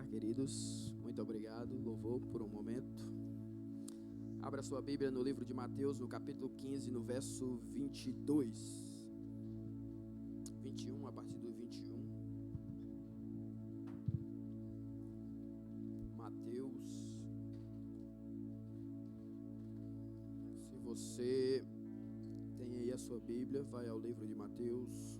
queridos. Muito obrigado, louvor, por um momento. Abra sua Bíblia no livro de Mateus, no capítulo 15, no verso 22. 21, a partir do 21. Mateus. Se você tem aí a sua Bíblia, vai ao livro de Mateus.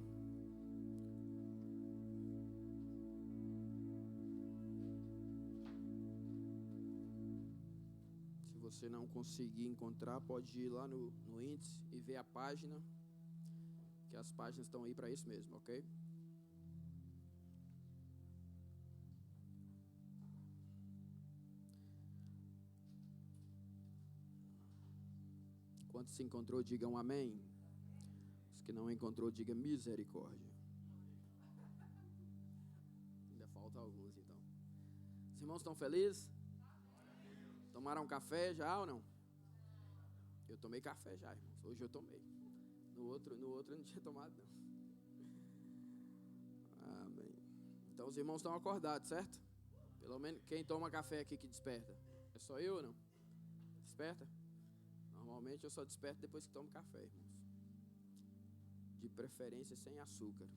Se você não conseguir encontrar, pode ir lá no índice e ver a página, que as páginas estão aí para isso mesmo, ok? Quantos se encontrou, digam amém. Os que não encontrou, digam misericórdia. Ainda falta alguns, então. Os irmãos estão felizes? Tomaram café já ou não? Eu tomei café já, irmãos. Hoje eu tomei. No outro eu não tinha tomado, não. Amém. Então os irmãos estão acordados, certo? Pelo menos quem toma café aqui que desperta? É só eu ou não? Desperta? Normalmente eu só desperto depois que tomo café, irmãos. De preferência sem açúcar,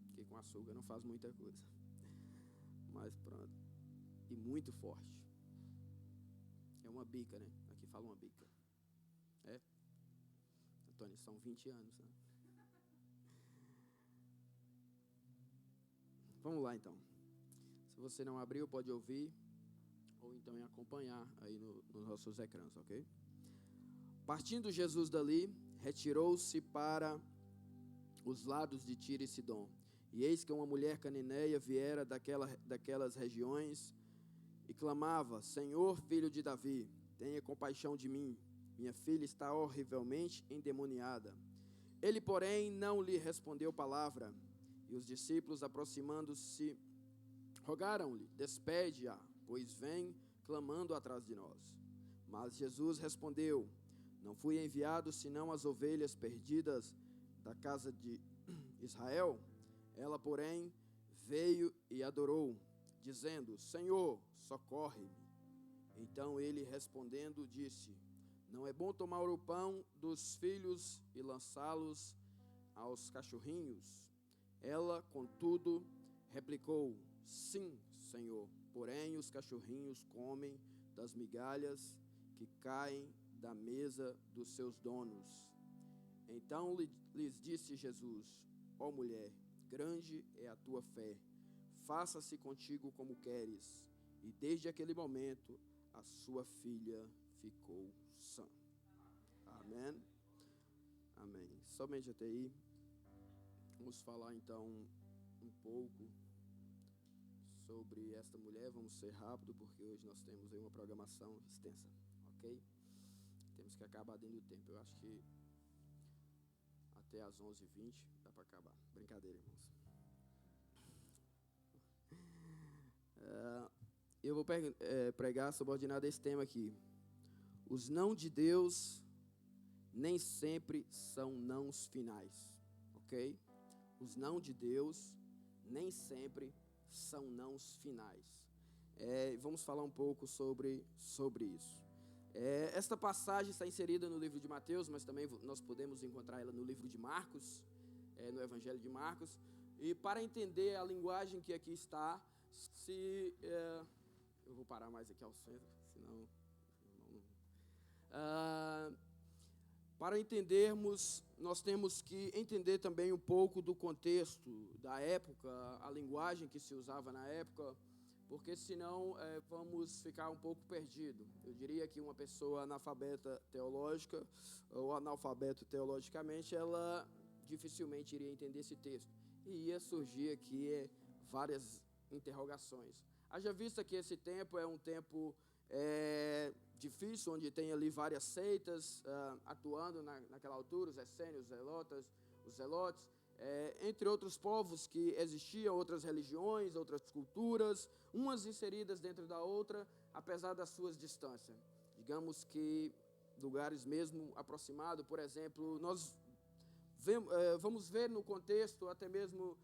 porque com açúcar não faz muita coisa. Mas pronto. E muito forte. É uma bica, né? Aqui fala uma bica. É? Antônio, são 20 anos, né? Vamos lá, então. Se você não abriu, pode ouvir. Ou então acompanhar aí nos nossos ecrãs, ok? Partindo Jesus dali, retirou-se para os lados de Tiro e Sidom. E eis que uma mulher cananeia viera daquelas regiões e clamava: Senhor, filho de Davi, tenha compaixão de mim. Minha filha está horrivelmente endemoniada. Ele, porém, não lhe respondeu palavra. E os discípulos, aproximando-se, rogaram-lhe: despede-a, pois vem clamando atrás de nós. Mas Jesus respondeu: não fui enviado senão as ovelhas perdidas da casa de Israel. Ela, porém, veio e adorou, dizendo: Senhor, socorre-me. Então ele, respondendo, disse: não é bom tomar o pão dos filhos e lançá-los aos cachorrinhos. Ela, contudo, replicou: sim, Senhor, porém os cachorrinhos comem das migalhas que caem da mesa dos seus donos. Então lhes disse Jesus: ó mulher, grande é a tua fé, faça-se contigo como queres. E desde aquele momento a sua filha ficou sã. Amém? Amém. Somente até aí. Vamos falar então um pouco sobre esta mulher. Vamos ser rápido, porque hoje nós temos aí uma programação extensa, ok? Temos que acabar dentro do tempo. Eu acho que até às 11h20 dá para acabar. Brincadeira, irmãos. Eu vou pregar subordinado a esse tema aqui. Os não de Deus nem sempre são nãos finais, ok? Os não de Deus nem sempre são nãos finais. Vamos falar um pouco sobre isso. Esta passagem está inserida no livro de Mateus, mas também nós podemos encontrar ela no livro de Marcos, no Evangelho de Marcos. E para entender a linguagem que aqui está, eu vou parar mais aqui ao centro, senão... para entendermos, nós temos que entender também um pouco do contexto da época, a linguagem que se usava na época, porque senão vamos ficar um pouco perdidos. Eu diria que uma pessoa analfabeta teológica ou analfabeto teologicamente, ela dificilmente iria entender esse texto. E ia surgir aqui várias interrogações. Haja vista que esse tempo é um tempo difícil, onde tem ali várias seitas atuando naquela altura, os essênios, os zelotes, entre outros povos que existiam, outras religiões, outras culturas, umas inseridas dentro da outra, apesar das suas distâncias. Digamos que lugares mesmo aproximados, por exemplo, nós vamos ver no contexto até mesmo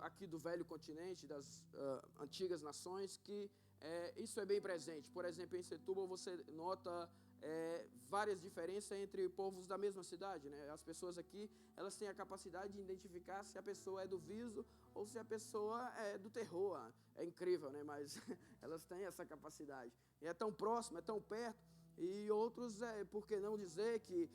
aqui do velho continente, das antigas nações, que isso é bem presente. Por exemplo, em Setúbal você nota várias diferenças entre povos da mesma cidade, né? As pessoas aqui, elas têm a capacidade de identificar se a pessoa é do Viso ou se a pessoa é do terror. É incrível, né? Mas elas têm essa capacidade. E é tão próximo, é tão perto. E outros, por que não dizer que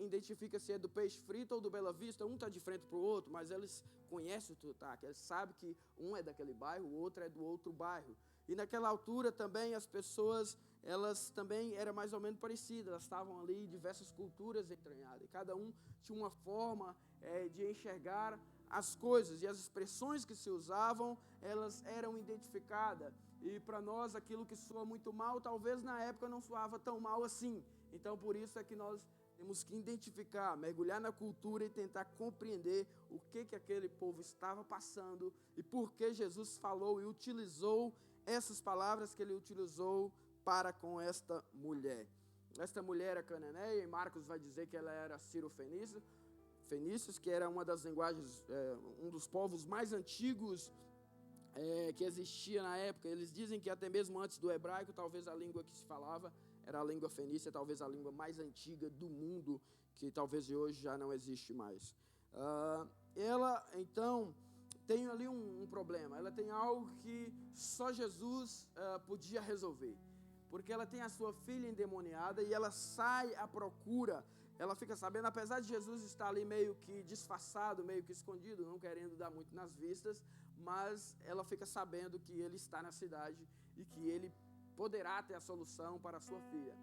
identifica se é do Peixe Frito ou do Bela Vista, um está de frente para o outro, mas eles conhecem o sotaque, eles sabem que um é daquele bairro, o outro é do outro bairro. E naquela altura também as pessoas, elas também eram mais ou menos parecidas, elas estavam ali, diversas culturas entranhadas, e cada um tinha uma forma de enxergar as coisas, e as expressões que se usavam, elas eram identificadas. E para nós, aquilo que soa muito mal, talvez na época não soava tão mal assim. Então, por isso é que nós temos que identificar, mergulhar na cultura e tentar compreender o que aquele povo estava passando e por que Jesus falou e utilizou essas palavras que ele utilizou para com esta mulher. Esta mulher é cananeia, e Marcos vai dizer que ela era sírio-fenícios, que era uma das linguagens, um dos povos mais antigos que existia na época. Eles dizem que até mesmo antes do hebraico, talvez a língua que se falava era a língua fenícia, talvez a língua mais antiga do mundo, que talvez hoje já não existe mais. Ela, então, tem ali um problema. Ela tem algo que só Jesus podia resolver, porque ela tem a sua filha endemoniada e ela sai à procura. Ela fica sabendo, apesar de Jesus estar ali meio que disfarçado, meio que escondido, não querendo dar muito nas vistas, mas ela fica sabendo que ele está na cidade e que ele poderá ter a solução para a sua filha.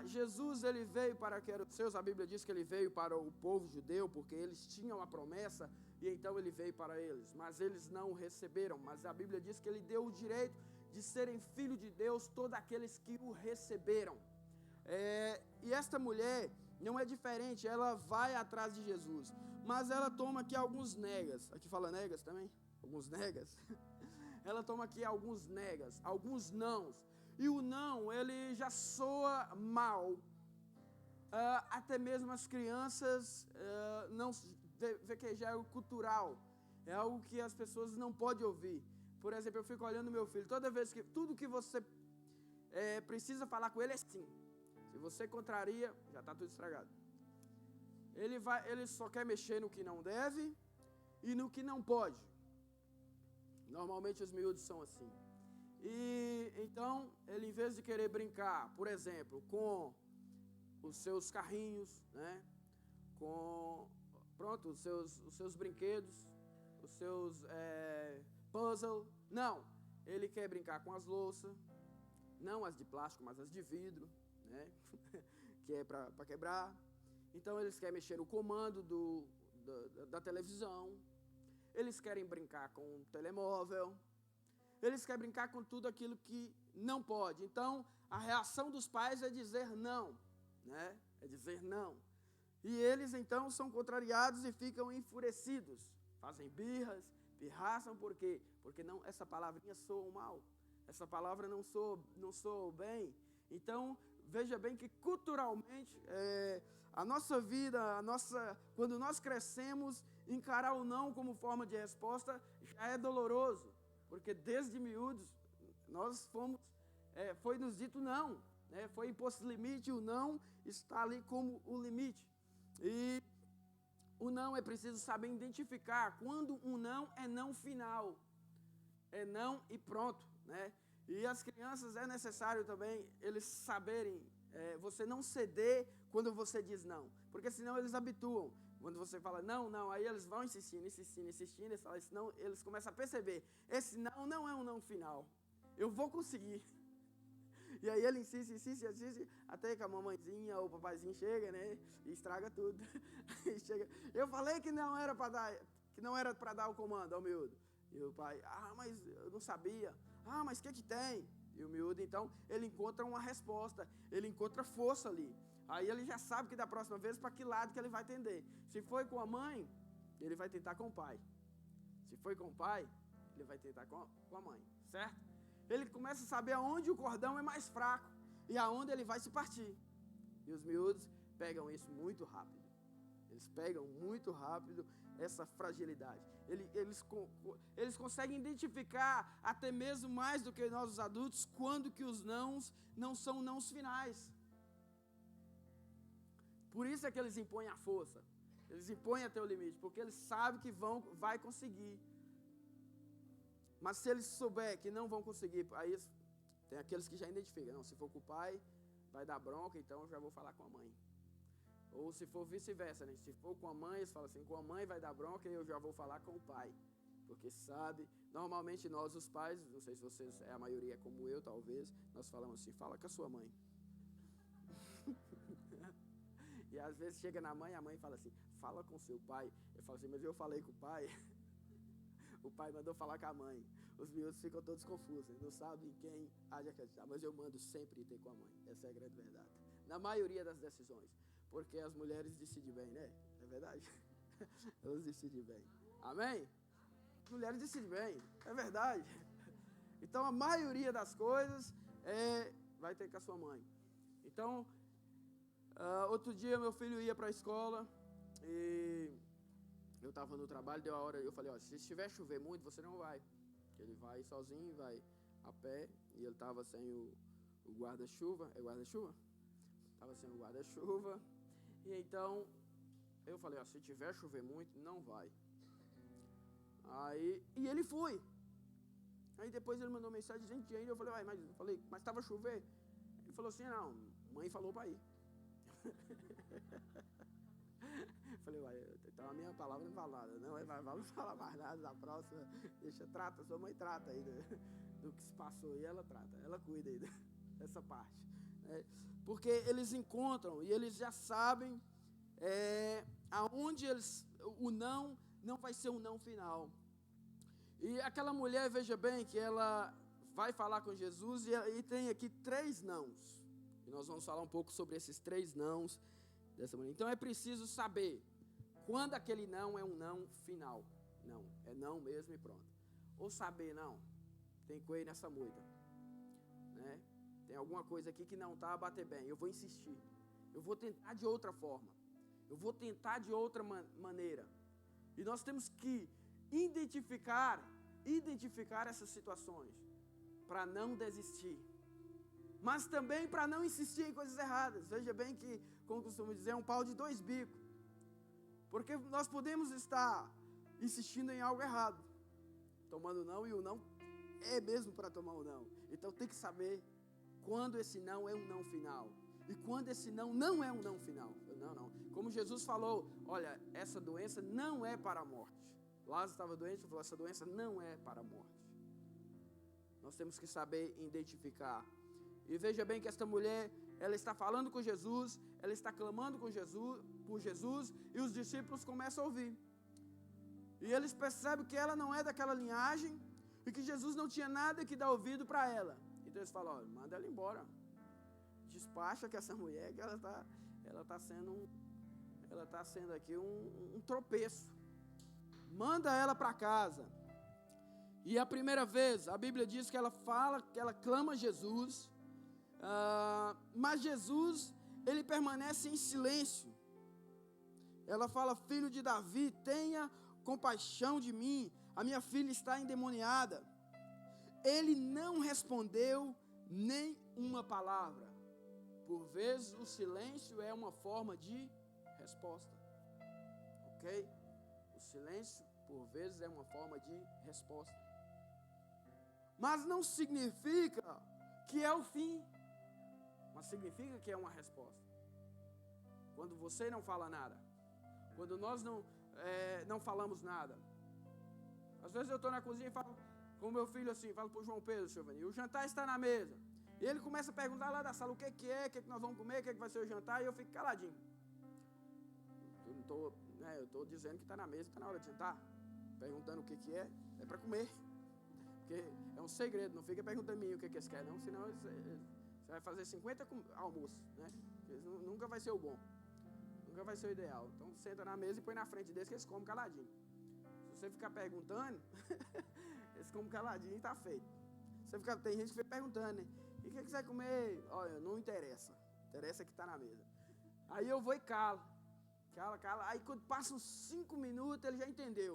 Jesus, ele veio para que os seus, a Bíblia diz que ele veio para o povo judeu, porque eles tinham a promessa, e então ele veio para eles, mas eles não o receberam. Mas a Bíblia diz que ele deu o direito de serem filho de Deus todos aqueles que o receberam. E esta mulher não é diferente, ela vai atrás de Jesus, mas ela toma aqui alguns negas. Aqui fala negas também? Alguns negas. Ela toma aqui alguns negas, alguns nãos. E o não, ele já soa mal. Até mesmo as crianças não vê que já é algo cultural. É algo que as pessoas não podem ouvir. Por exemplo, eu fico olhando meu filho, toda vez que tudo que você precisa falar com ele é sim. Se você contraria, já está tudo estragado. Ele só quer mexer no que não deve e no que não pode. Normalmente os miúdos são assim. E então, ele, em vez de querer brincar, por exemplo, com os seus carrinhos, né, com os seus brinquedos, os seus puzzle, não, ele quer brincar com as louças, não as de plástico, mas as de vidro, né, que é para quebrar. Então eles querem mexer no comando da televisão, eles querem brincar com o telemóvel, eles querem brincar com tudo aquilo que não pode. Então a reação dos pais é dizer não, né? É dizer não. E eles então são contrariados e ficam enfurecidos, fazem pirraçam, por quê? Porque não, essa palavrinha soa mal, essa palavra não soa bem. Então veja bem que culturalmente a nossa vida, quando nós crescemos, encarar o não como forma de resposta já é doloroso, porque desde miúdos foi nos dito não, né? Foi imposto limite, o não está ali como o limite. E o não é preciso saber identificar quando um não é não final, é não e pronto, né? E as crianças é necessário também eles saberem, você não ceder quando você diz não, porque senão eles habituam. Quando você fala não, aí eles vão insistindo, eles falam, senão eles começam a perceber, esse não é um não final, eu vou conseguir. E aí ele insiste, até que a mamãezinha ou o papaizinho chega, né, e estraga tudo. Eu falei que não era para dar o comando ao miúdo. E o pai, mas eu não sabia. Mas o que tem? E o miúdo, então, ele encontra uma resposta, ele encontra força ali. Aí ele já sabe que da próxima vez para que lado que ele vai tender. Se foi com a mãe, ele vai tentar com o pai. Se foi com o pai, ele vai tentar com a mãe, certo? Ele começa a saber aonde o cordão é mais fraco e aonde ele vai se partir. E os miúdos pegam isso muito rápido. Eles pegam muito rápido essa fragilidade. Eles conseguem identificar até mesmo mais do que nós os adultos quando que os nãos não são nãos finais. Por isso é que eles impõem a força. Eles impõem até o limite, porque eles sabem que vai conseguir. Mas se eles souber que não vão conseguir, aí tem aqueles que já identificam. Não, se for com o pai, vai dar bronca, então eu já vou falar com a mãe. Ou se for vice-versa, né? Se for com a mãe, eles falam assim, com a mãe vai dar bronca e eu já vou falar com o pai. Porque sabe, normalmente nós os pais, não sei se vocês, a maioria é como eu talvez, nós falamos assim, fala com a sua mãe. E às vezes chega na mãe, a mãe fala assim, fala com seu pai. Eu falo assim, mas eu falei com o pai. O pai mandou falar com a mãe. Os miúdos ficam todos confusos, não sabem quem há de acreditar. Mas eu mando sempre ter com a mãe. Essa é a grande verdade. Na maioria das decisões. Porque as mulheres decidem bem, né? É verdade? Elas decidem bem. Amém? As mulheres decidem bem. É verdade. Então a maioria das coisas vai ter com a sua mãe. Então, outro dia meu filho ia para a escola e eu estava no trabalho, deu a hora, eu falei, ó, se estiver chover muito, você não vai. Ele vai sozinho, vai a pé, e ele estava sem o guarda-chuva. É guarda-chuva? Estava sem o guarda-chuva. E então, eu falei, ó, se tiver chover muito, não vai. E ele foi. Aí depois ele mandou mensagem, gente, ainda eu falei, mas estava chover? Ele falou assim, não, mãe falou para ir. Falei, então a minha palavra não vale nada, não falar mais nada da próxima, trata, sua mãe trata aí do que se passou, e ela trata, ela cuida aí dessa parte, né? Porque eles encontram, e eles já sabem aonde o não vai ser um não final. E aquela mulher, veja bem, que ela vai falar com Jesus, e tem aqui 3 nãos, e nós vamos falar um pouco sobre esses 3 nãos dessa mulher. Então é preciso saber quando aquele não é um não final. Não, é não mesmo e pronto. Ou saber, não, tem coelho nessa moita, né? Tem alguma coisa aqui que não está a bater bem, eu vou insistir, eu vou tentar de outra forma, eu vou tentar de outra maneira. E nós temos que identificar essas situações para não desistir, mas também para não insistir em coisas erradas. Veja bem que, como costumo dizer, é um pau de 2 bicos. Porque nós podemos estar insistindo em algo errado, tomando não, e o não é mesmo para tomar o não. Então tem que saber quando esse não é um não final e quando esse não é um não final. Não. Como Jesus falou, olha, essa doença não é para a morte. Lázaro estava doente, ele falou, essa doença não é para a morte. Nós temos que saber identificar. E veja bem que esta mulher, ela está falando com Jesus, ela está clamando por Jesus, e os discípulos começam a ouvir. E eles percebem que ela não é daquela linhagem, e que Jesus não tinha nada que dar ouvido para ela. Então eles falam, olha, manda ela embora. Despacha que essa mulher, que ela está sendo aqui um tropeço. Manda ela para casa. E a primeira vez, a Bíblia diz que ela fala, que ela clama Jesus, mas Jesus, ele permanece em silêncio. Ela fala, filho de Davi, tenha compaixão de mim, a minha filha está endemoniada. Ele não respondeu nem uma palavra. Por vezes o silêncio é uma forma de resposta, ok? O silêncio, por vezes, é uma forma de resposta. Mas não significa que é o fim, mas significa que é uma resposta. Quando você não fala nada, quando nós não falamos nada. Às vezes eu estou na cozinha e falo com o meu filho assim, falo para o João Pedro, Giovanni, o jantar está na mesa. E ele começa a perguntar lá da sala o que é, o que nós vamos comer, o que vai ser o jantar, e eu fico caladinho. Eu estou dizendo que está na mesa, está na hora de jantar. Perguntando o que é para comer. Porque é um segredo, não fica perguntando a mim o que eles querem, não, senão você vai fazer 50 almoços, né? Nunca vai ser o bom, nunca vai ser o ideal. Então senta na mesa e põe na frente deles que eles comem caladinho. Se você ficar perguntando, eles comem caladinho e está feito. Tem gente que fica perguntando, né? E o que você vai comer? Olha, não interessa, interessa que está na mesa. Aí eu vou e calo, Cala. Aí quando passa uns 5 minutos, ele já entendeu.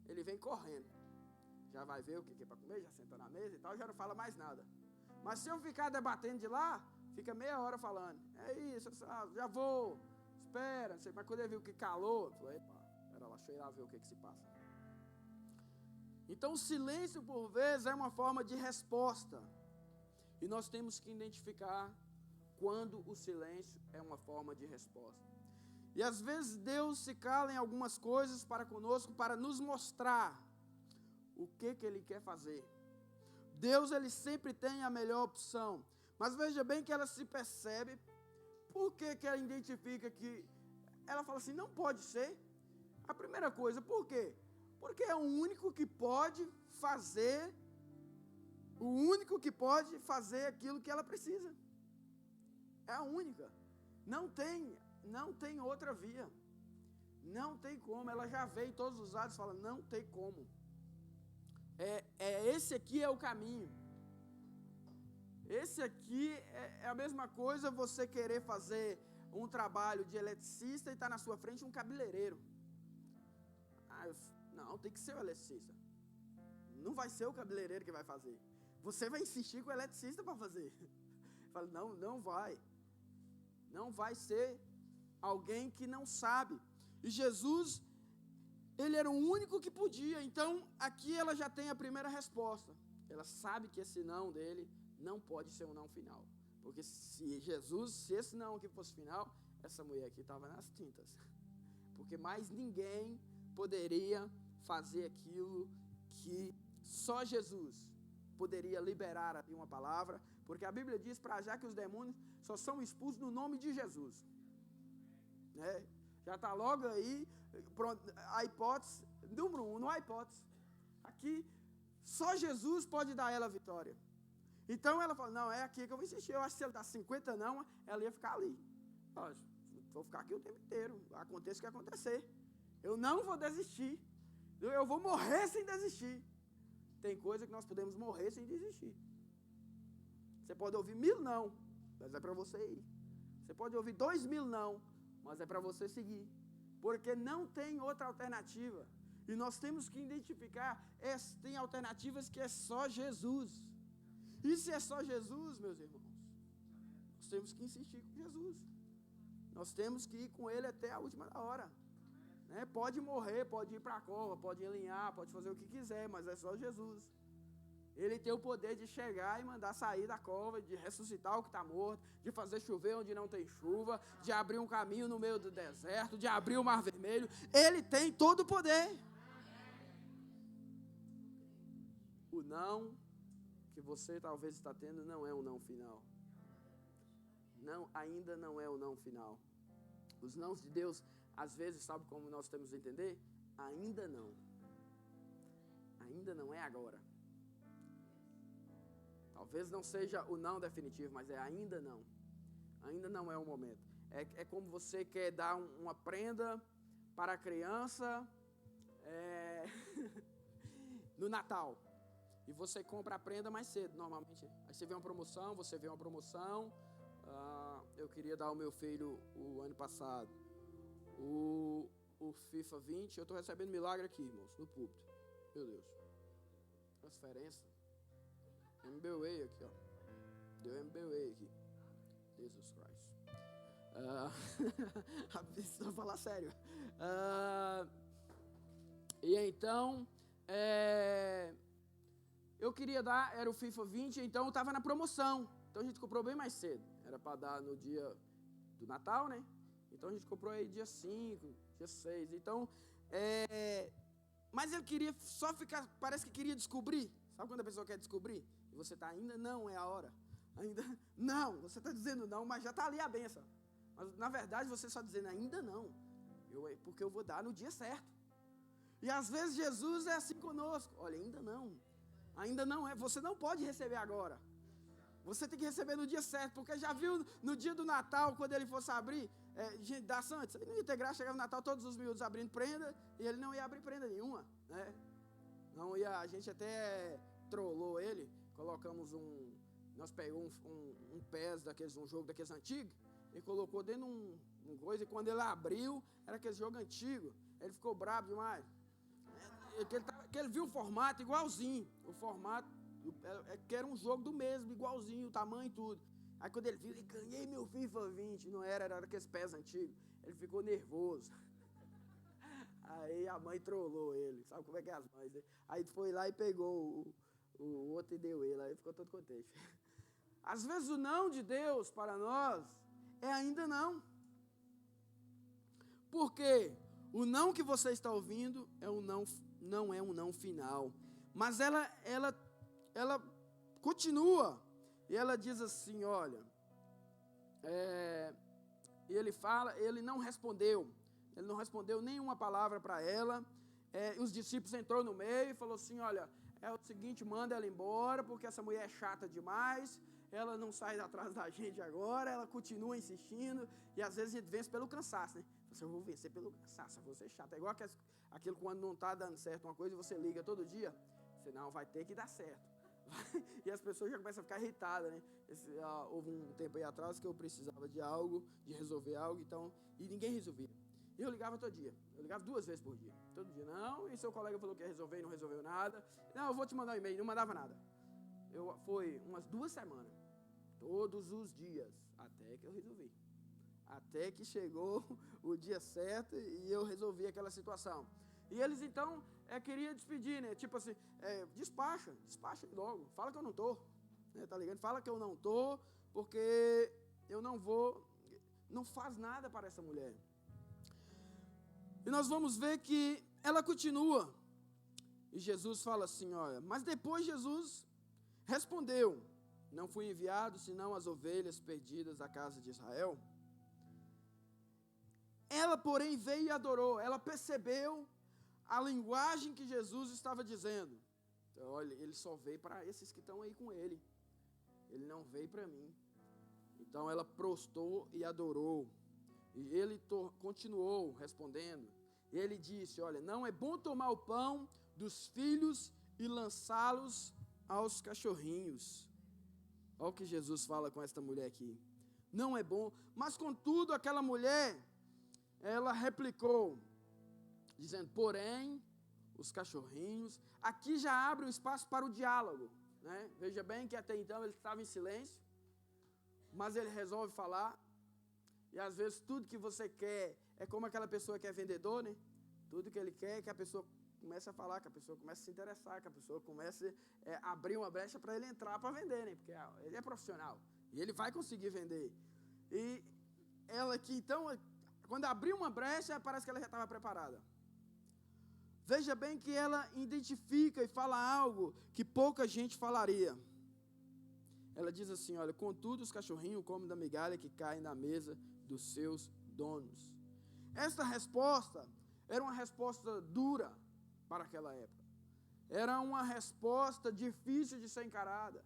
Ele vem correndo. Já vai ver o que é para comer, já senta na mesa e tal, já não fala mais nada. Mas se eu ficar debatendo de lá, fica meia hora falando. É isso, já vou, espera, não sei. Mas quando ele viu que calou, eu falei, epa, pera lá, deixa eu ir lá ver o que se passa. Então o silêncio, por vezes, é uma forma de resposta. E nós temos que identificar quando o silêncio é uma forma de resposta. E às vezes Deus se cala em algumas coisas para conosco, para nos mostrar o que Ele quer fazer. Deus, Ele sempre tem a melhor opção. Mas veja bem que ela se percebe. Por que ela identifica que... Ela fala assim, não pode ser. A primeira coisa, por quê? Porque é o único que pode fazer... O único que pode fazer aquilo que ela precisa. É a única. Não tem outra via. Não tem como. Ela já veio em todos os lados e fala, não tem como. Esse aqui é o caminho. Esse aqui é a mesma coisa você querer fazer um trabalho de eletricista e estar na sua frente um cabeleireiro. Não, tem que ser o eletricista. Não vai ser o cabeleireiro que vai fazer. Você vai insistir com o eletricista para fazer. Fala, não vai. Não vai ser alguém que não sabe. E Jesus, Ele era o único que podia. Então, aqui ela já tem a primeira resposta. Ela sabe que esse não dele não pode ser um não final. Porque se esse não aqui fosse final, essa mulher aqui estava nas tintas. Porque mais ninguém poderia fazer aquilo que só Jesus poderia liberar ali uma palavra. Porque a Bíblia diz para já que os demônios só são expulsos no nome de Jesus. Já está logo aí, pronto, a hipótese, número 1, não há hipótese. Aqui, só Jesus pode dar a ela a vitória. Então ela fala, não, é aqui que eu vou insistir. Eu acho que se ele dar 50 não, ela ia ficar ali. Vou ficar aqui o tempo inteiro, aconteça o que acontecer. Eu não vou desistir. Eu vou morrer sem desistir. Tem coisa que nós podemos morrer sem desistir. Você pode ouvir 1000 não, mas é para você ir. Você pode ouvir 2000 não, mas é para você seguir. Porque não tem outra alternativa. E nós temos que identificar, tem alternativas que é só Jesus. E se é só Jesus, meus irmãos, nós temos que insistir com Jesus. Nós temos que ir com Ele até a última hora. Pode morrer, pode ir para a cova, pode alinhar, pode fazer o que quiser, mas é só Jesus. Ele tem o poder de chegar e mandar sair da cova, de ressuscitar o que está morto, de fazer chover onde não tem chuva, de abrir um caminho no meio do deserto, de abrir o mar vermelho. Ele tem todo o poder. O não que você talvez está tendo não é um não final. Não, ainda não é o não final. Os nãos de Deus, às vezes, sabe como nós temos que entender? Ainda não. Ainda não é agora. Talvez não seja o não definitivo, mas é ainda não. Ainda não é o momento. É como você quer dar uma prenda para a criança no Natal. E você compra a prenda mais cedo, normalmente. Aí você vê uma promoção, eu queria dar ao meu filho o ano passado o FIFA 20. Eu estou recebendo milagre aqui, irmãos, no púlpito. Meu Deus. Transferência. MBWay aqui, ó. Deu MBWay aqui. Jesus Christ. Vou falar sério. E então, eu queria dar, era o FIFA 20, então estava na promoção. Então a gente comprou bem mais cedo. Era para dar no dia do Natal, né? Então a gente comprou aí dia 5, dia 6. Então, mas ele queria só ficar, parece que queria descobrir. Sabe quando a pessoa quer descobrir? E você está ainda não, é a hora. Ainda não, você está dizendo não, mas já está ali a bênção. Mas na verdade você só dizendo ainda não. Porque eu vou dar no dia certo. E às vezes Jesus é assim conosco. Olha, ainda não. Ainda não é. Você não pode receber agora. Você tem que receber no dia certo. Porque já viu no dia do Natal, quando ele fosse abrir, gente da Santos, ele não ia ter graça, chegava no Natal, todos os miúdos abrindo prenda, e ele não ia abrir prenda nenhuma, né? Não ia, a gente até trollou ele, colocamos nós pegamos um PES daqueles, um jogo daqueles antigos, Ele colocou dentro de um coisa, e quando ele abriu, era aquele jogo antigo. Ele ficou bravo demais. Que ele viu o formato igualzinho. O formato, que era um jogo do mesmo, igualzinho, o tamanho e tudo. Aí quando ele viu, ele ganhei meu FIFA 20. Não era aqueles pés antigos. Ele ficou nervoso. Aí a mãe trollou ele. Sabe como é que é as mães, né? Aí foi lá e pegou o outro e deu ele. Aí ficou todo contente. Às vezes o não de Deus para nós é ainda não. Porque o não que você está ouvindo é um não é um não final. Mas ela continua. E ela diz assim, olha, ele não respondeu nenhuma palavra para ela. Os discípulos entrou no meio e falou assim, olha, é o seguinte, manda ela embora, porque essa mulher é chata demais, ela não sai atrás da gente agora, ela continua insistindo, e às vezes a gente vence pelo cansaço, né? Eu vou vencer pelo cansaço, eu vou ser chato. É igual aquilo quando não está dando certo uma coisa, você liga todo dia, você não, vai ter que dar certo. E as pessoas já começam a ficar irritadas, né? Houve um tempo aí atrás que eu precisava de resolver algo, e ninguém resolvia. E eu ligava todo dia, eu ligava 2 vezes por dia, todo dia, não, e seu colega falou que ia resolver e não resolveu nada, não, eu vou te mandar um e-mail, não mandava nada. Foi umas 2 semanas, todos os dias, até que eu resolvi. Até que chegou o dia certo e eu resolvi aquela situação. E eles então queriam despedir, né? Tipo assim, despacha logo, fala que eu não tô, né? Tá ligado? Fala que eu não tô, porque eu não vou, não faz nada para essa mulher. E nós vamos ver que ela continua. E Jesus fala assim, olha, mas depois Jesus respondeu, não fui enviado senão as ovelhas perdidas da casa de Israel. Ela, porém, veio e adorou. Ela percebeu a linguagem que Jesus estava dizendo. Então, olha, ele só veio para esses que estão aí com ele. Ele não veio para mim. Então, ela prostou e adorou. E ele continuou respondendo. E ele disse, olha, não é bom tomar o pão dos filhos e lançá-los aos cachorrinhos. Olha o que Jesus fala com esta mulher aqui. Não é bom. Mas, contudo, aquela mulher, ela replicou, dizendo, porém, os cachorrinhos, aqui já abre o espaço para o diálogo, né? Veja bem que até então ele estava em silêncio, mas ele resolve falar, e às vezes tudo que você quer, é como aquela pessoa que é vendedor, né? Tudo que ele quer é que a pessoa comece a falar, que a pessoa comece a se interessar, que a pessoa comece a abrir uma brecha para ele entrar para vender, né? Porque ele é profissional, e ele vai conseguir vender. E ela aqui, então, quando abriu uma brecha, parece que ela já estava preparada. Veja bem que ela identifica e fala algo que pouca gente falaria. Ela diz assim, olha, contudo os cachorrinhos comem da migalha que cai na mesa dos seus donos. Esta resposta era uma resposta dura para aquela época. Era uma resposta difícil de ser encarada.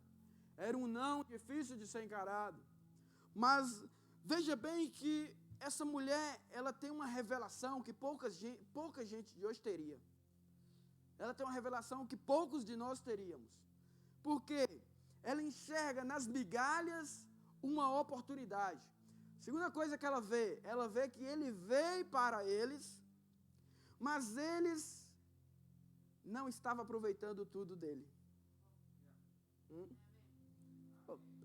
Era um não difícil de ser encarado. Mas veja bem que essa mulher, ela tem uma revelação que pouca gente de hoje teria. Ela tem uma revelação que poucos de nós teríamos. Por quê? Ela enxerga nas migalhas uma oportunidade. Segunda coisa que ela vê que ele veio para eles, mas eles não estavam aproveitando tudo dele.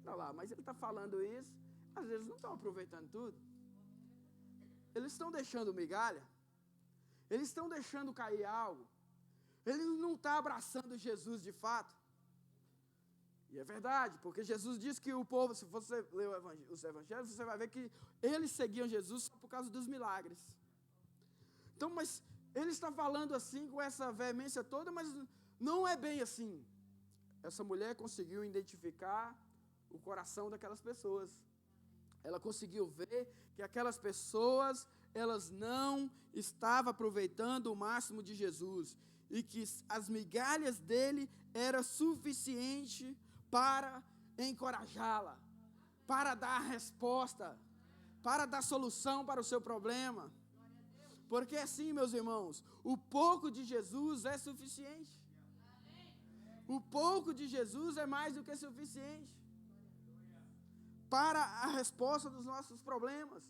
Olha lá, mas ele está falando isso, às vezes não estão aproveitando tudo. Eles estão deixando migalha, eles estão deixando cair algo, eles não estão abraçando Jesus de fato. E é verdade, porque Jesus disse que o povo, se você ler os evangelhos, você vai ver que eles seguiam Jesus só por causa dos milagres. Então, mas ele está falando assim com essa veemência toda, mas não é bem assim. Essa mulher conseguiu identificar o coração daquelas pessoas. Ela conseguiu ver que aquelas pessoas, elas não estavam aproveitando o máximo de Jesus. E que as migalhas dele era suficiente para encorajá-la, para dar resposta, para dar solução para o seu problema. Porque assim, meus irmãos, o pouco de Jesus é suficiente. O pouco de Jesus é mais do que suficiente. para a resposta dos nossos problemas.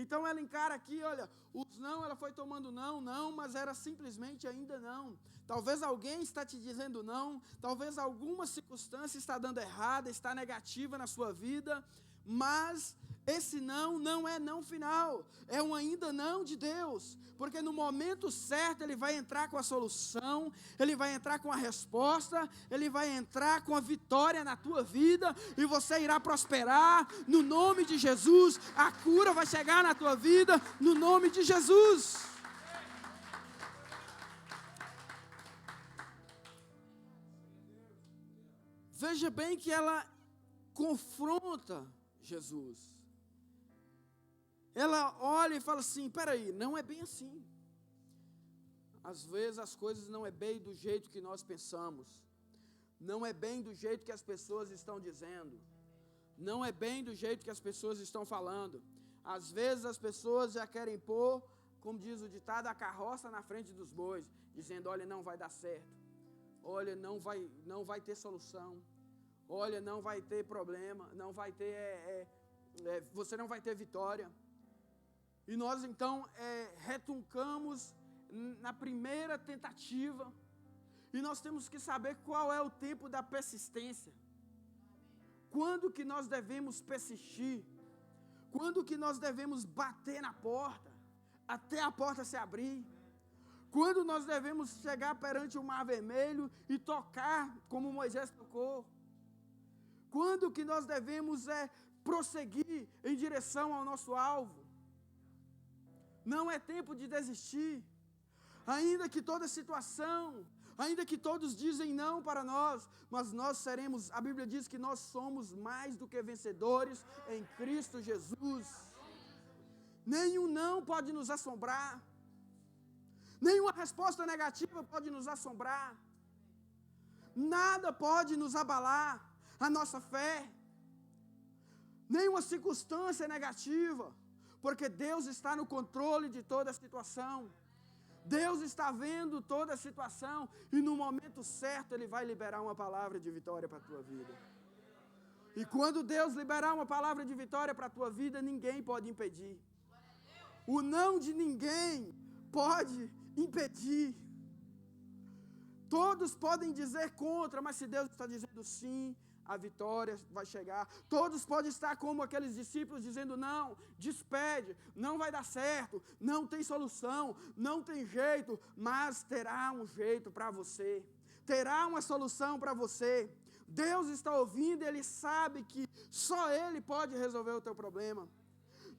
Então ela encara aqui, olha, os não, ela foi tomando não, mas era simplesmente ainda não. Talvez alguém está te dizendo não, talvez alguma circunstância está dando errada, está negativa na sua vida, mas esse não é não final, é um ainda não de Deus, porque no momento certo Ele vai entrar com a solução, Ele vai entrar com a resposta, Ele vai entrar com a vitória na tua vida, e você irá prosperar, no nome de Jesus, a cura vai chegar na tua vida, no nome de Jesus. Veja bem que ela confronta Jesus. Ela olha e fala assim, peraí, não é bem assim. Às vezes as coisas não é bem do jeito que nós pensamos. Não é bem do jeito que as pessoas estão dizendo. Não é bem do jeito que as pessoas estão falando. Às vezes as pessoas já querem pôr, como diz o ditado, a carroça na frente dos bois, dizendo, olha, não vai dar certo. Olha, não vai ter solução. Olha, não vai ter problema. Não vai ter, você não vai ter vitória. E nós então retuncamos na primeira tentativa. E nós temos que saber qual é o tempo da persistência. Quando que nós devemos persistir? Quando que nós devemos bater na porta, até a porta se abrir? Quando nós devemos chegar perante o mar vermelho e tocar como Moisés tocou? Quando que nós devemos prosseguir em direção ao nosso alvo? Não é tempo de desistir. Ainda que toda situação, ainda que todos dizem não para nós, mas nós seremos, a Bíblia diz que nós somos mais do que vencedores em Cristo Jesus. Nenhum não pode nos assombrar. Nenhuma resposta negativa pode nos assombrar. Nada pode nos abalar a nossa fé. Nenhuma circunstância negativa, porque Deus está no controle de toda a situação. Deus está vendo toda a situação e no momento certo Ele vai liberar uma palavra de vitória para a tua vida. E quando Deus liberar uma palavra de vitória para a tua vida, ninguém pode impedir. O não de ninguém pode impedir. Todos podem dizer contra, mas se Deus está dizendo sim, a vitória vai chegar. Todos podem estar como aqueles discípulos dizendo não, despede, não vai dar certo, não tem solução, não tem jeito, mas terá um jeito para você, terá uma solução para você. Deus está ouvindo, Ele sabe que só Ele pode resolver o teu problema.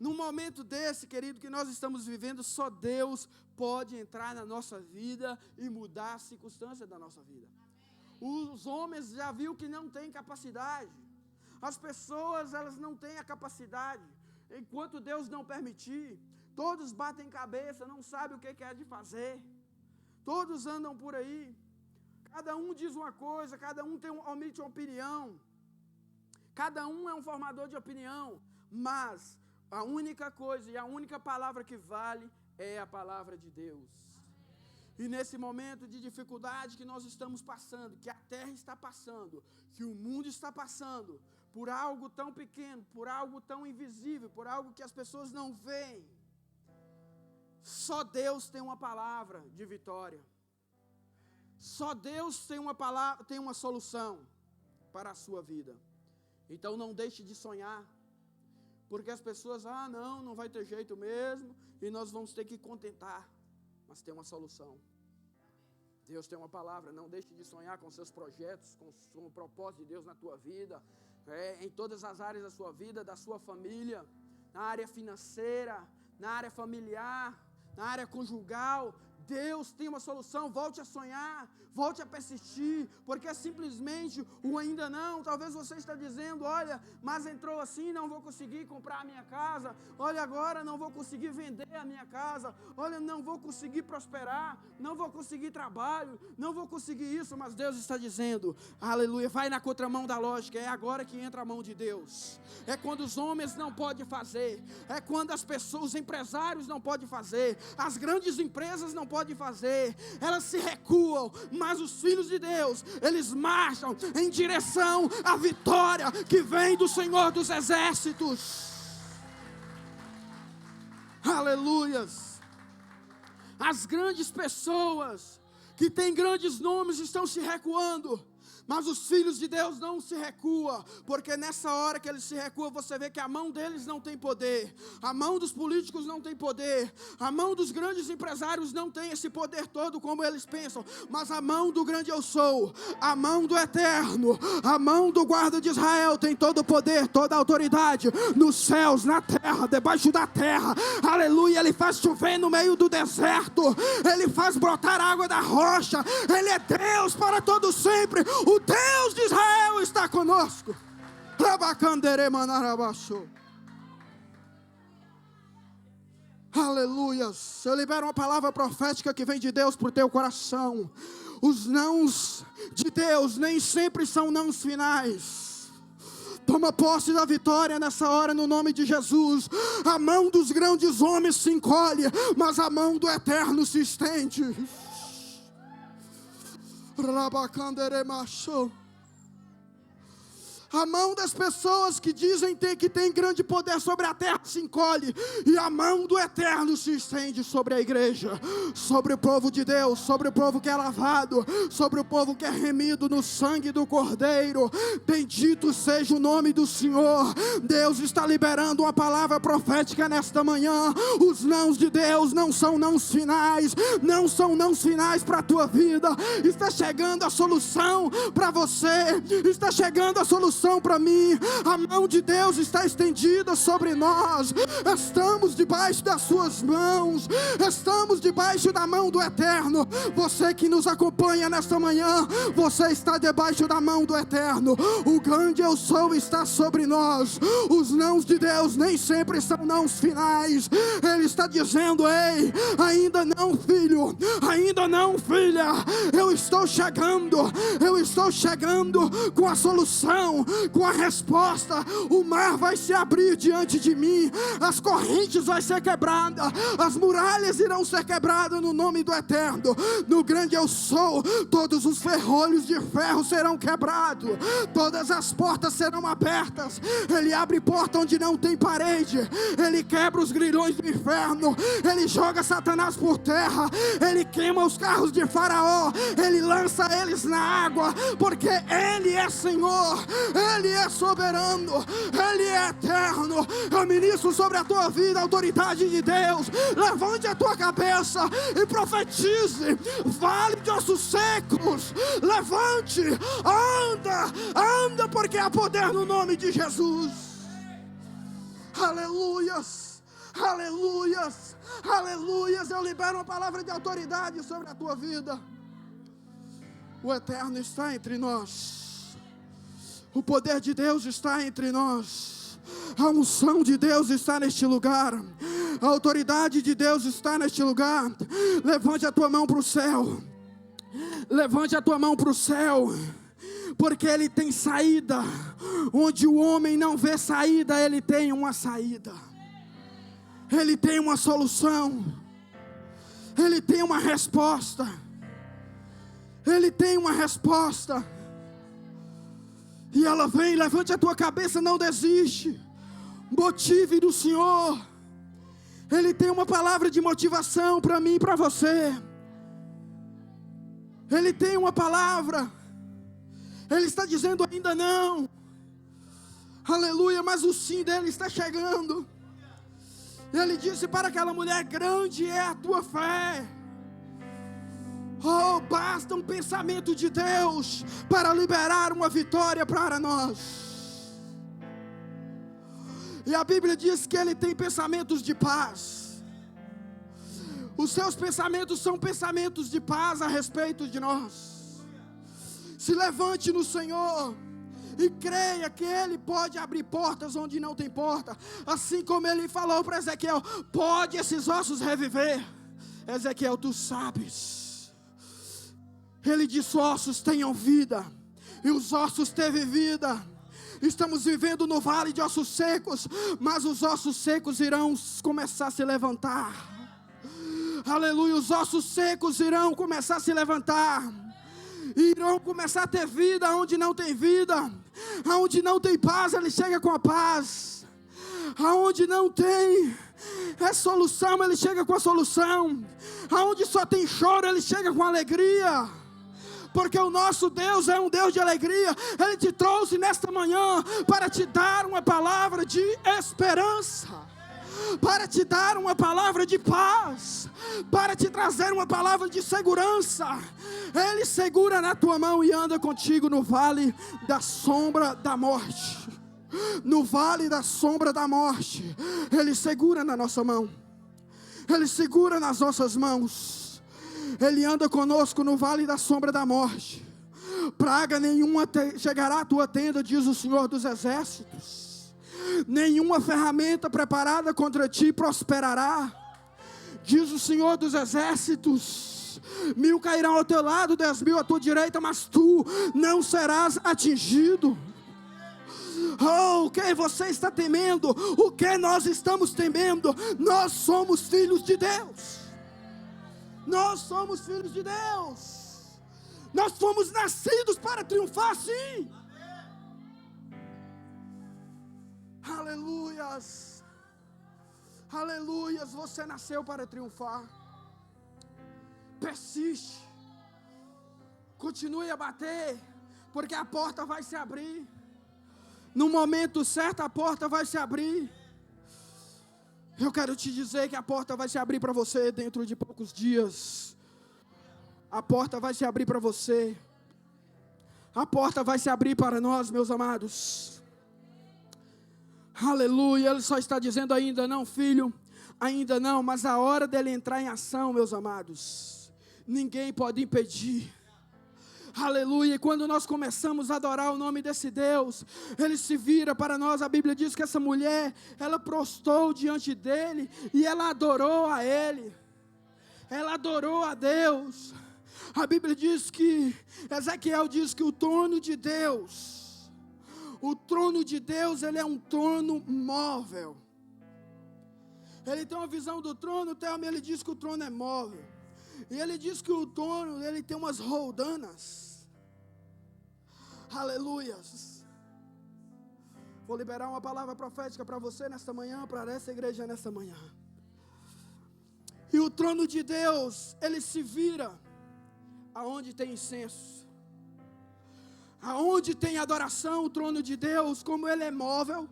Num momento desse, querido, que nós estamos vivendo, só Deus pode entrar na nossa vida e mudar a circunstância da nossa vida. Os homens já viram que não têm capacidade. As pessoas, elas não têm a capacidade. Enquanto Deus não permitir, todos batem cabeça, não sabem o que é de fazer. Todos andam por aí. Cada um diz uma coisa, cada um omite uma opinião. Cada um é um formador de opinião. Mas a única coisa e a única palavra que vale é a palavra de Deus. E nesse momento de dificuldade que nós estamos passando, que a terra está passando, que o mundo está passando, por algo tão pequeno, por algo tão invisível, por algo que as pessoas não veem, só Deus tem uma palavra de vitória. Só Deus tem uma palavra, tem uma solução para a sua vida. Então não deixe de sonhar, porque as pessoas, não vai ter jeito mesmo, e nós vamos ter que contentar, mas tem uma solução. Deus tem uma palavra, não deixe de sonhar com seus projetos, com o propósito de Deus na tua vida, em todas as áreas da sua vida, da sua família, na área financeira, na área familiar, na área conjugal. Deus tem uma solução, volte a sonhar, volte a persistir, porque é simplesmente o ainda não. Talvez você está dizendo, olha, mas entrou assim, não vou conseguir comprar a minha casa, olha, agora não vou conseguir vender a minha casa, olha, não vou conseguir prosperar, não vou conseguir trabalho, não vou conseguir isso, mas Deus está dizendo, aleluia, vai na contramão da lógica, é agora que entra a mão de Deus, é quando os homens não podem fazer, é quando as pessoas, os empresários não podem fazer, as grandes empresas não podem pode fazer, elas se recuam, mas os filhos de Deus, eles marcham em direção à vitória que vem do Senhor dos Exércitos. Aleluias. As grandes pessoas que têm grandes nomes estão se recuando, mas os filhos de Deus não se recuam, porque nessa hora que eles se recuam, você vê que a mão deles não tem poder, a mão dos políticos não tem poder, a mão dos grandes empresários não tem esse poder todo como eles pensam, mas a mão do grande eu sou, a mão do eterno, a mão do guarda de Israel tem todo o poder, toda a autoridade, nos céus, na terra, debaixo da terra. Aleluia. Ele faz chover no meio do deserto, ele faz brotar água da rocha, ele é Deus para todo sempre. O Deus de Israel está conosco. Aleluias. Eu libero uma palavra profética que vem de Deus para o teu coração. Os nãos de Deus nem sempre são nãos finais. Toma posse da vitória nessa hora no nome de Jesus. A mão dos grandes homens se encolhe, mas a mão do eterno se estende. A mão das pessoas que dizem que tem grande poder sobre a terra se encolhe, e a mão do eterno se estende sobre a igreja, sobre o povo de Deus, sobre o povo que é lavado, sobre o povo que é remido no sangue do Cordeiro. Bendito seja o nome do Senhor. Deus está liberando uma palavra profética nesta manhã. Os nãos de Deus não são nãos finais, não são nãos finais para a tua vida. Está chegando a solução para você, está chegando a solução para mim. A mão de Deus está estendida sobre nós. Estamos debaixo das suas mãos, estamos debaixo da mão do eterno. Você que nos acompanha nesta manhã, você está debaixo da mão do eterno. O grande eu sou está sobre nós. Os nãos de Deus nem sempre são nãos finais. Ele está dizendo: ei, ainda não, filho, ainda não, filha, eu estou chegando com a solução, com a resposta. O mar vai se abrir diante de mim, as correntes vão ser quebradas, as muralhas irão ser quebradas no nome do eterno. No grande eu sou, todos os ferrolhos de ferro serão quebrados, todas as portas serão abertas. Ele abre porta onde não tem parede, ele quebra os grilhões do inferno, ele joga Satanás por terra, ele queima os carros de Faraó, ele lança eles na água, porque ele é Senhor, ele é soberano, ele é eterno. Eu ministro sobre a tua vida a autoridade de Deus. Levante a tua cabeça e profetize. Vale de ossos secos, levante, anda, porque há poder no nome de Jesus. Aleluias, aleluias, aleluias. Eu libero uma palavra de autoridade sobre a tua vida. O eterno está entre nós, o poder de Deus está entre nós, a unção de Deus está neste lugar, a autoridade de Deus está neste lugar. Levante a tua mão para o céu, levante a tua mão para o céu, porque Ele tem saída. Onde o homem não vê saída, Ele tem uma saída, Ele tem uma solução, Ele tem uma resposta, Ele tem uma resposta. E ela vem. Levante a tua cabeça, não desiste, motive do Senhor. Ele tem uma palavra de motivação para mim e para você. Ele tem uma palavra. Ele está dizendo ainda não, aleluia, mas o sim dele está chegando. Ele disse para aquela mulher: grande é a tua fé. Oh, basta um pensamento de Deus para liberar uma vitória para nós. E a Bíblia diz que Ele tem pensamentos de paz. Os seus pensamentos são pensamentos de paz a respeito de nós. Se levante no Senhor e creia que Ele pode abrir portas onde não tem porta. Assim como Ele falou para Ezequiel: pode esses ossos reviver? Ezequiel, tu sabes. Ele disse: ossos tenham vida, e os ossos teve vida. Estamos vivendo no vale de ossos secos, mas os ossos secos irão começar a se levantar. Aleluia, os ossos secos irão começar a se levantar. Irão começar a ter vida onde não tem vida. Aonde não tem paz, Ele chega com a paz. Aonde não tem solução, Ele chega com a solução. Aonde só tem choro, Ele chega com alegria. Porque o nosso Deus é um Deus de alegria. Ele te trouxe nesta manhã para te dar uma palavra de esperança, para te dar uma palavra de paz, para te trazer uma palavra de segurança. Ele segura na tua mão e anda contigo no vale da sombra da morte. No vale da sombra da morte, Ele segura na nossa mão. Ele segura nas nossas mãos. Ele anda conosco no vale da sombra da morte. Praga nenhuma chegará à tua tenda, diz o Senhor dos Exércitos. Nenhuma ferramenta preparada contra ti prosperará, diz o Senhor dos Exércitos. 1000 cairão ao teu lado, 10.000 à tua direita, mas tu não serás atingido. Oh, o que você está temendo? O que nós estamos temendo? Nós somos filhos de Deus. Nós somos filhos de Deus. Nós fomos nascidos para triunfar, sim. Aleluias. Aleluias. Você nasceu para triunfar. Persiste. Continue a bater, porque a porta vai se abrir. No momento certo, a porta vai se abrir. Eu quero te dizer que a porta vai se abrir para você dentro de poucos dias. A porta vai se abrir para você. A porta vai se abrir para nós, meus amados. Aleluia. Ele só está dizendo ainda não, filho. Ainda não, mas a hora dele entrar em ação, meus amados, ninguém pode impedir. Aleluia, e quando nós começamos a adorar o nome desse Deus, Ele se vira para nós. A Bíblia diz que essa mulher, ela prostrou diante dele, e ela adorou a Ele, ela adorou a Deus. A Bíblia diz que, Ezequiel diz que o trono de Deus, ele é um trono móvel. Ele tem uma visão do trono, Thelma, ele diz que o trono é móvel. E ele diz que o trono, ele tem umas roldanas. Aleluias. Vou liberar uma palavra profética para você nesta manhã, para essa igreja nesta manhã. E o trono de Deus, ele se vira aonde tem incenso. Aonde tem adoração, o trono de Deus, como ele é móvel,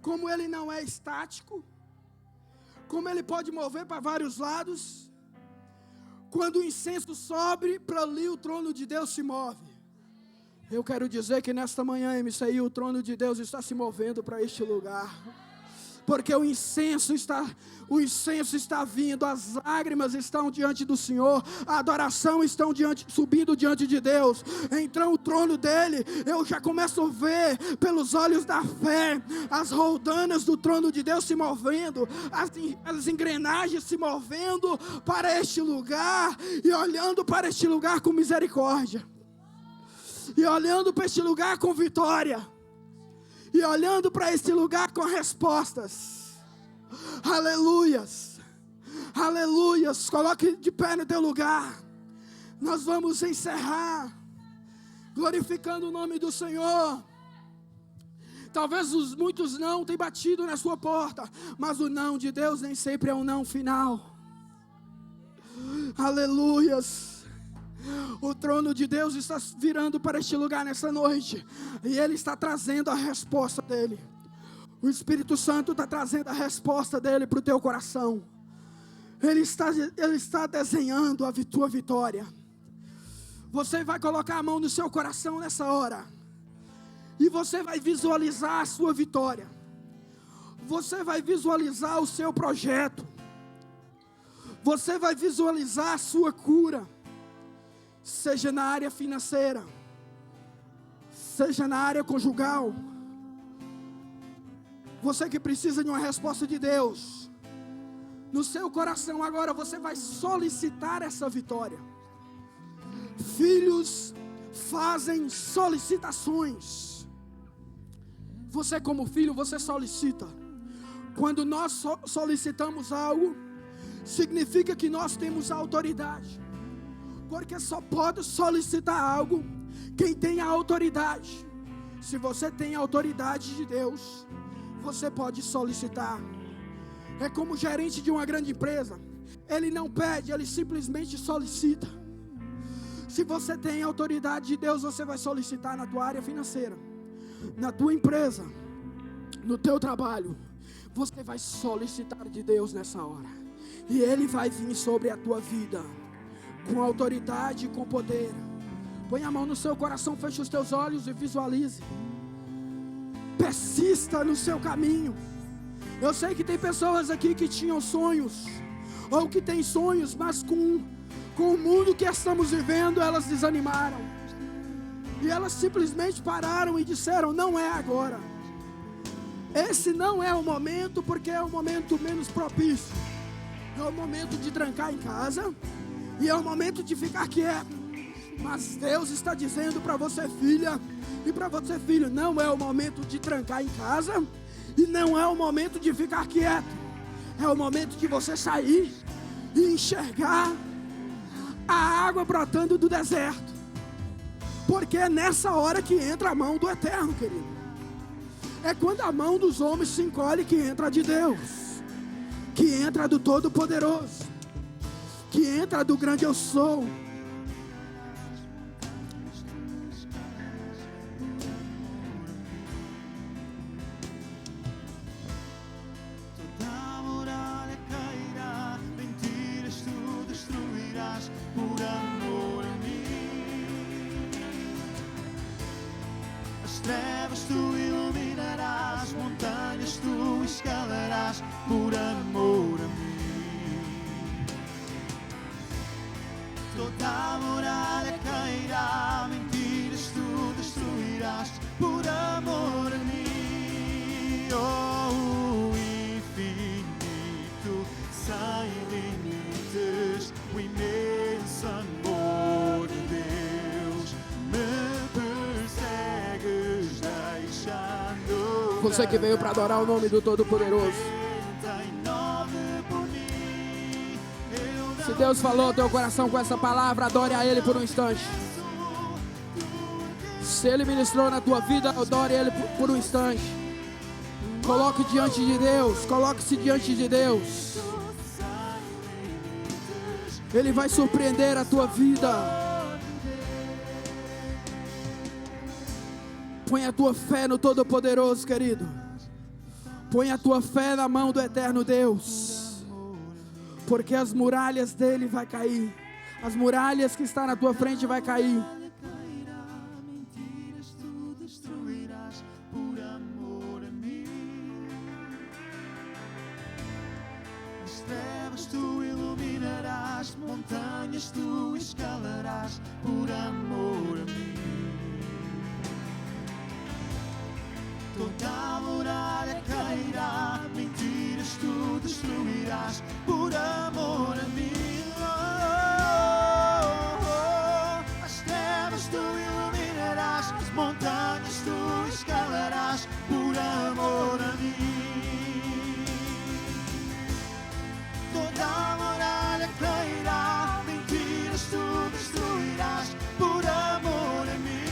como ele não é estático, como ele pode mover para vários lados. Quando o incenso sobe, para ali o trono de Deus se move. Eu quero dizer que nesta manhã, MCI, o trono de Deus está se movendo para este lugar. Porque o incenso está vindo, as lágrimas estão diante do Senhor, a adoração está subindo diante de Deus. Então o trono dele, eu já começo a ver pelos olhos da fé, as roldanas do trono de Deus se movendo, as engrenagens se movendo para este lugar, e olhando para este lugar com misericórdia, e olhando para este lugar com vitória, e olhando para este lugar com respostas. Aleluias. Aleluias. Coloque de pé no teu lugar. Nós vamos encerrar glorificando o nome do Senhor. Talvez muitos não tenham batido na sua porta, mas o não de Deus nem sempre é um não final. Aleluias. O trono de Deus está virando para este lugar nessa noite, e Ele está trazendo a resposta dEle. O Espírito Santo está trazendo a resposta dEle para o teu coração. Ele está desenhando a tua vitória. Você vai colocar a mão no seu coração nessa hora, e você vai visualizar a sua vitória. Você vai visualizar o seu projeto. Você vai visualizar a sua cura. Seja na área financeira, seja na área conjugal. Você que precisa de uma resposta de Deus, no seu coração agora você vai solicitar essa vitória. Filhos fazem solicitações. Você como filho, você solicita. Quando nós solicitamos algo, significa que nós temos autoridade. Porque só pode solicitar algo quem tem a autoridade. Se você tem a autoridade de Deus, você pode solicitar. É como o gerente de uma grande empresa. Ele não pede, ele simplesmente solicita. Se você tem a autoridade de Deus, você vai solicitar na tua área financeira, na tua empresa, no teu trabalho. Você vai solicitar de Deus nessa hora. E Ele vai vir sobre a tua vida com autoridade e com poder. Põe a mão no seu coração, feche os teus olhos e visualize. Persista no seu caminho. Eu sei que tem pessoas aqui que tinham sonhos, ou que têm sonhos, mas com o mundo que estamos vivendo, elas desanimaram. E elas simplesmente pararam e disseram: não é agora. Esse não é o momento, porque é o momento menos propício. É o momento de trancar em casa, e é o momento de ficar quieto. Mas Deus está dizendo para você, filha, e para você, filho, não é o momento de trancar em casa, e não é o momento de ficar quieto. É o momento de você sair e enxergar a água brotando do deserto. Porque é nessa hora que entra a mão do Eterno, querido. É quando a mão dos homens se encolhe que entra de Deus, que entra do Todo-Poderoso, que entra do grande eu sou. Toda muralha cairá, mentiras tu destruirás por amor a mim. As trevas tu iluminarás, montanhas tu escalarás por amor a mim. Toda muralha cairá, mentiras tu destruirás por amor a mim. Oh, o infinito sem limites, o imenso amor de Deus me persegues, deixando. Você que veio para adorar o nome do Todo-Poderoso. Se Deus falou ao teu coração com essa palavra, adore a Ele por um instante. Se Ele ministrou na tua vida, adore Ele por um instante. Coloque diante de Deus, coloque-se diante de Deus. Ele vai surpreender a tua vida. Põe a tua fé no Todo-Poderoso, querido. Põe a tua fé na mão do Eterno Deus. Porque as muralhas dele vai cair. As muralhas que está na tua frente vai cair. Mentiras tu destruirás por amor a mim. As trevas tu iluminarás, montanhas tu escalarás por amor a mim. Toda muralha cairá, mentiras tu destruirás por amor a mim. As trevas tu iluminarás, as montanhas tu escalarás por amor a mim. Toda muralha cairá, mentiras tu destruirás por amor a mim.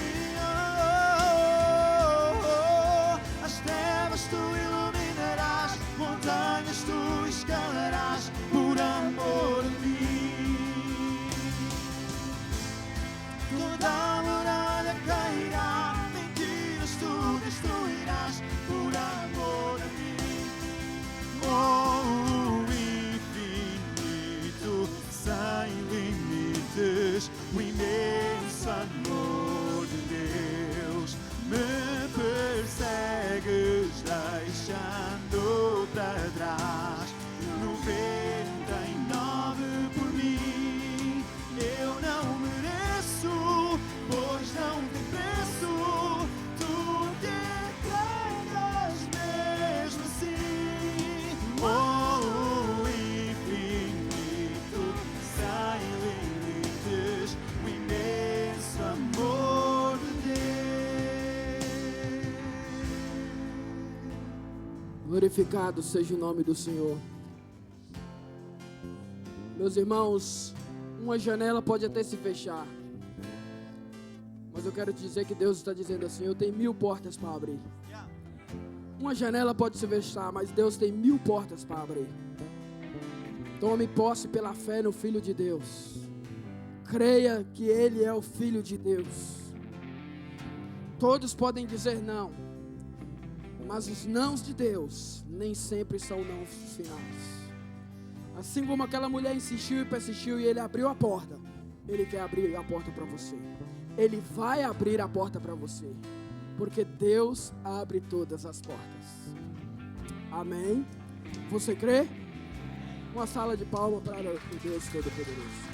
As trevas tu iluminarás, montanhas tu escalarás por amor a mim. Toda muralha cairá, mentiras tu destruirás por amor a mim. Oh, o infinito sem limites, o imenso amor de Deus me persegues, deixando para trás 99 por mim. Eu não mereço, pois não tem preço. Tu te entregas mesmo assim. Oh, o infinito sem limites, o imenso amor de Deus. Glorificado seja o nome do Senhor. Meus irmãos, uma janela pode até se fechar, mas eu quero te dizer que Deus está dizendo assim: eu tenho 1000 portas para abrir. Uma janela pode se fechar, mas Deus tem 1000 portas para abrir. Tome posse pela fé no Filho de Deus. Creia que Ele é o Filho de Deus. Todos podem dizer não, mas os nãos de Deus nem sempre são nãos finais. Assim como aquela mulher insistiu e persistiu e Ele abriu a porta, Ele quer abrir a porta para você. Ele vai abrir a porta para você, porque Deus abre todas as portas. Amém? Você crê? Uma salva de palmas para o Deus Todo-Poderoso.